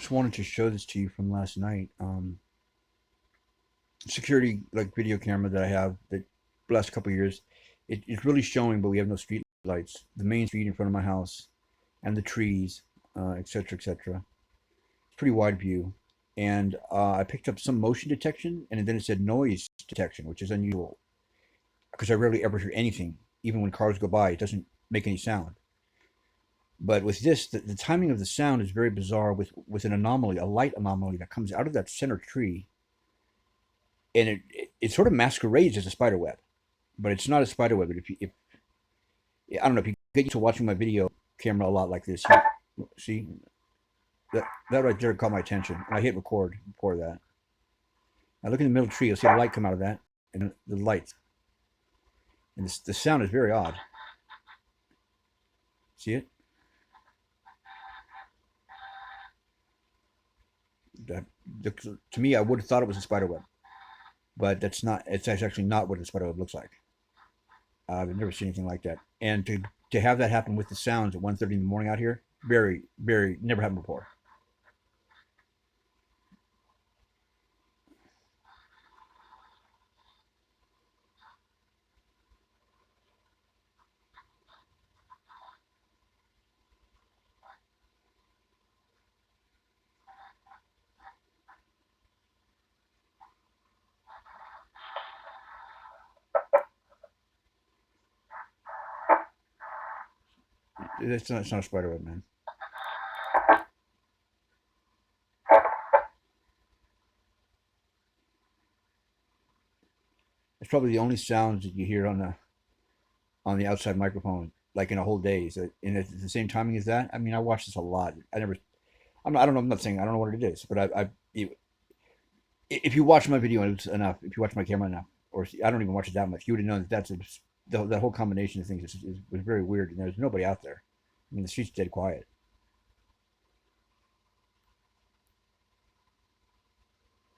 Just wanted to show this to you from last night. Security like video camera that I have that the last couple of years, it's really showing, but we have no street lights. The main street in front of my house, and the trees, etc., etc. It's pretty wide view, and I picked up some motion detection, and then it said noise detection, which is unusual because I rarely ever hear anything. Even when cars go by, it doesn't make any sound. But with this, the timing of the sound is very bizarre with an anomaly, a light anomaly that comes out of that center tree, and it sort of masquerades as a spider web, but it's not a spider web. But if I don't know if you get used to watching my video camera a lot like this, you see that right there caught my attention, and I hit record before that. I look in the middle of the tree, you'll see the light come out of that, and the light, and the sound is very odd. See it? That to me, I would have thought it was a spider web, but that's not. It's actually not what a spider web looks like. I've never seen anything like that. And to have that happen with the sounds at 1:30 in the morning out here, very, very never happened before. It's not a spider web, man. It's probably the only sounds that you hear on the outside microphone, like in a whole day. Is that and it's the same timing as that? I mean, I watch this a lot. I never. I don't know. I'm not saying I don't know what it is, but if you watch my video enough, if you watch my camera enough, or I don't even watch it that much, you would have known that that whole combination of things was very weird, and there's nobody out there. I mean, the street's dead quiet.